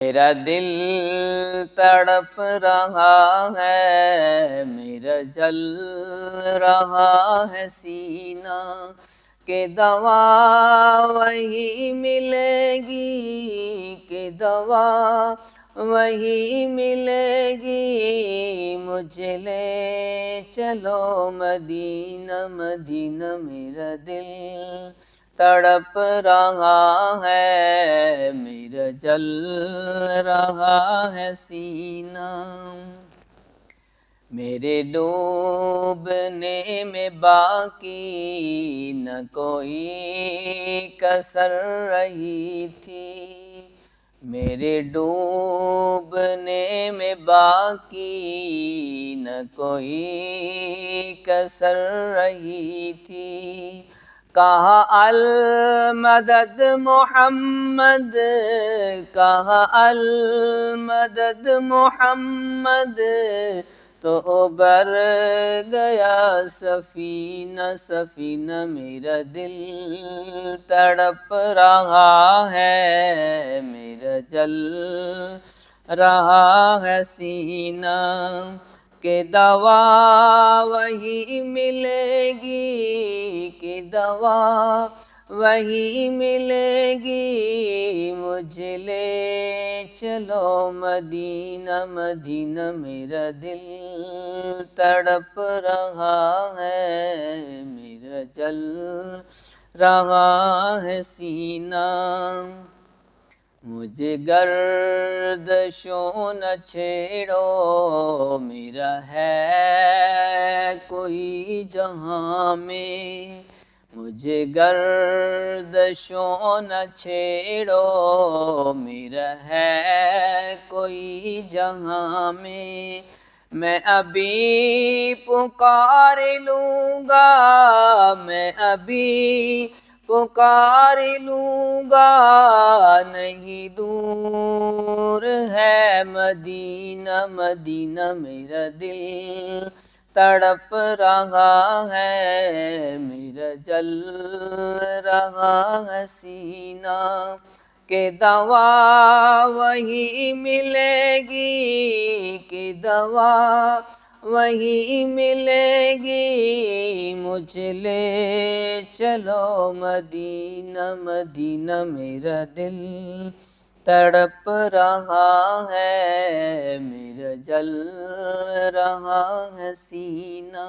میرا دل تڑپ رہا ہے، میرا جل رہا ہے سینہ، کہ دوا وہی ملے گی، کہ دوا وہی ملے گی، مجھے لے چلو مدینہ مدینہ۔ میرا دل تڑپ رہا ہے، میرا جل رہا ہے سینہ، میرے ڈوبنے میں باقی نہ کوئی کسر رہی تھی، میرے ڈوبنے میں باقی نہ کوئی کسر رہی تھی، کہا المدد محمد، کہا المدد محمد، تو ابھر گیا سفینہ سفینہ۔ میرا دل تڑپ رہا ہے، میرا جل رہا ہے سینہ، کہ دوا وہی ملے گی، کہ دوا وہی ملے گی، مجھے لے چلو مدینہ مدینہ۔ میرا دل تڑپ رہا ہے، میرا جل رہا ہے سینہ، مجھے گردشوں نہ چھیڑو، میرا ہے کوئی جہاں میں، مجھے گردشوں نہ چھیڑو، میرا ہے کوئی جہاں میں، میں ابھی پکار لوں گا، میں ابھی پکار لوں گا، نہیں دور ہے مدینہ مدینہ۔ میرا دل تڑپ رہا ہے، میرا جل رہا ہے سینہ، کہ دوا وہی ملے گی، کہ دوا وہی ملے گی، مجھے لے چلو مدینہ مدینہ۔ میرا دل تڑپ رہا ہے، میرا جل رہا ہے سینہ،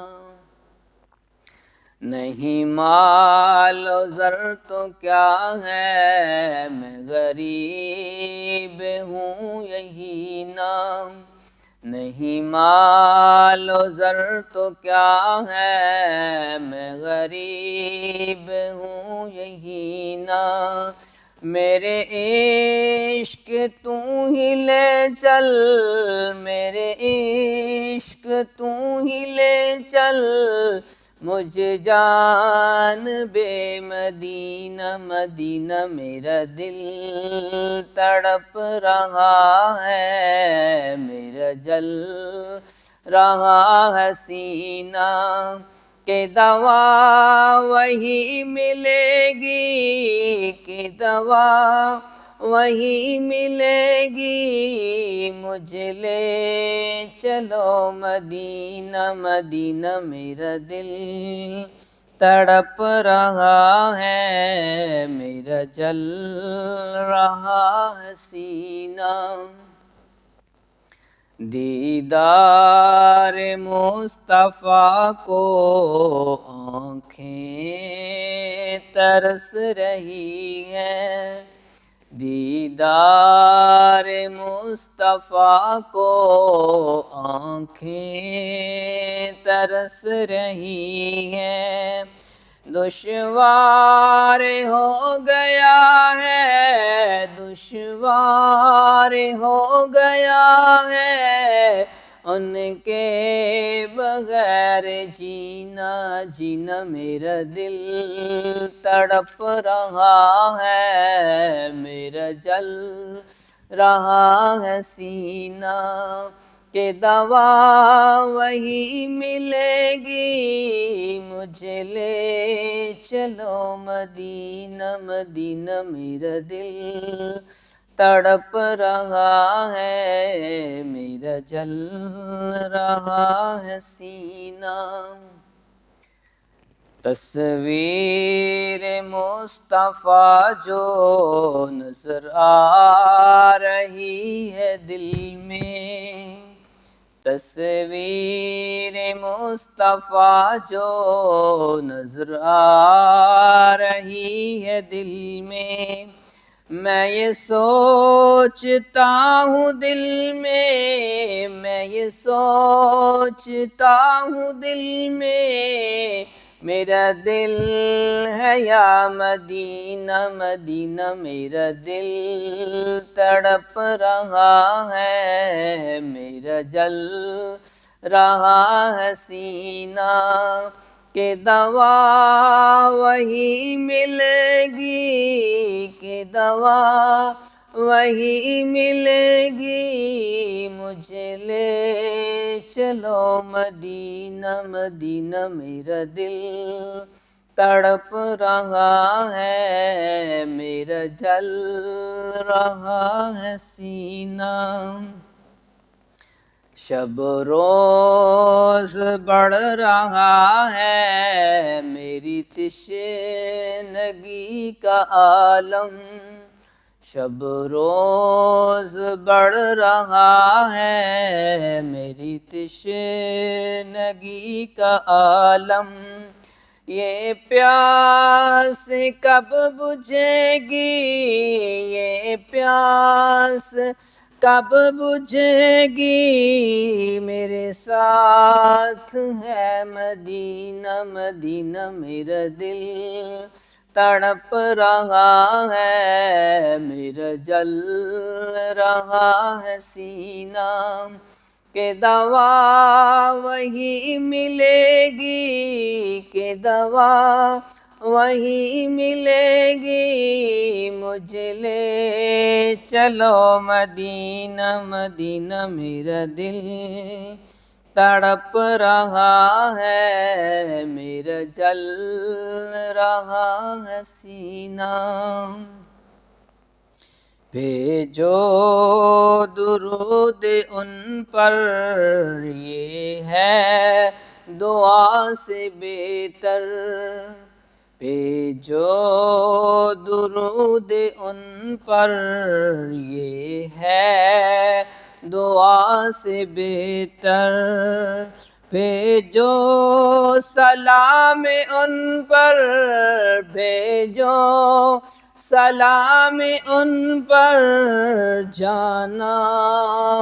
نہیں مال و زر تو کیا ہے، میں غریب ہوں یہی نام، نہیں مال و زر تو کیا ہے، میں غریب ہوں یہی نام، میرے عشق تو ہی لے چل، میرے عشق تو ہی لے چل، مجھے جان بے مدینہ مدینہ۔ میرا دل تڑپ رہا ہے، میرا جل رہا ہے سینہ، کہ دوا وہی ملے گی، کہ دوا وہی ملے گی، مجھے لے چلو مدینہ مدینہ۔ میرا دل تڑپ رہا ہے، میرا جل رہا ہے سینہ، دیدار مصطفیٰ کو آنکھیں ترس رہی ہیں، دیدار مصطفیٰ کو آنکھیں ترس رہی ہیں، دشوار ہو گیا ہے، دشوار ہو گیا ہے، ان کے بغیر جینا جینا۔ میرا دل تڑپ رہا ہے، میرا جل رہا ہے سینہ، کہ دوا وہی ملے گی، مجھے لے چلو مدینہ مدینہ۔ میرا دل تڑپ رہا ہے، میرا جل رہا ہے سینہ۔ تصویر مصطفیٰ جو نظر آ رہی ہے دل میں، تصویر مصطفیٰ جو نظر آ رہی ہے دل میں، میں یہ سوچتا ہوں دل میں یہ سوچتا ہوں دل میں، میرا دل ہے یا مدینہ مدینہ، میرا دل تڑپ رہا ہے، میرا جل رہا ہے سینہ، کہ دوا وہی ملے گی، کہ دوا وہی ملے گی، مجھے لے چلو مدینہ مدینہ، میرا دل تڑپ رہا ہے، میرا جل رہا ہے سینہ۔ شب روز بڑھ رہا ہے میری تشنگی کا عالم، شب روز بڑھ رہا ہے میری تشنگی کا عالم، یہ پیاس کب بجھے گی، یہ پیاس کب بجھے گی، میرے ساتھ ہے مدینہ مدینہ، میرا دل تڑپ رہا ہے، میرا جل رہا ہے سینہ، کہ دوا وہی ملے گی، کہ دوا وہی ملے گی، مجھے لے چلو مدینہ مدینہ، میرا دل تڑپ رہا ہے، میرا جل رہا ہے سینہ۔ بھیجو درود ان پر، یہ ہے دعا سے بہتر، بھیجو درود ان پر، یہ ہے دعا سے بہتر، بھیجو سلام ان پر، بھیجو سلام ان پر، جانا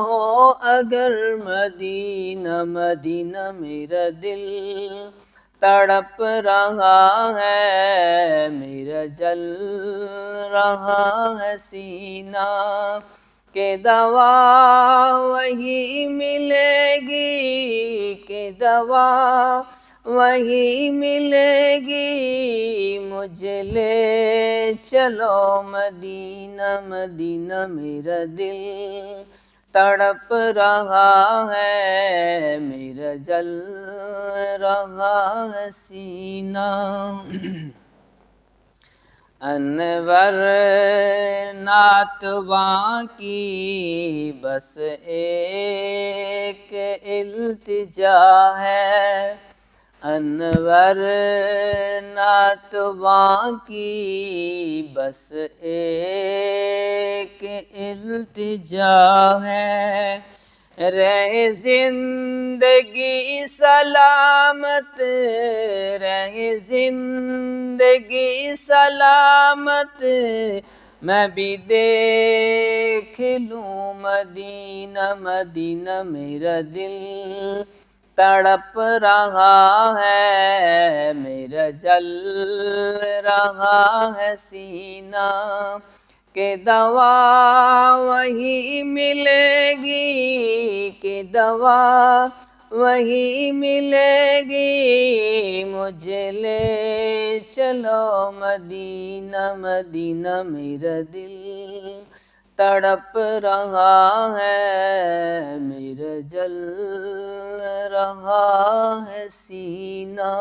ہو اگر مدینہ مدینہ، میرا دل تڑپ رہا ہے، میرا جل رہا ہے سینہ، کہ دوا وہی ملے گی، کہ دوا وہی ملے گی، مجھے لے چلو مدینہ مدینہ، میرا دل تڑپ رہا ہے، میرا جل رہا ہے سینہ۔ انور ناتواں کی بس ایک التجا ہے، انور ناتواں کی بس ایک التجا ہے، رہے زندگی سلامت، رہے زندگی سلامت، میں بھی دیکھ لوں مدینہ مدینہ، میرا دل تڑپ رہا ہے، میرا جل رہا ہے سینہ، کہ دوا وہی ملے گی، کہ دوا وہی ملے گی، مجھے لے چلو مدینہ مدینہ، میرا دل تڑپ رہا ہے، میرا جل رہا ہے سینہ۔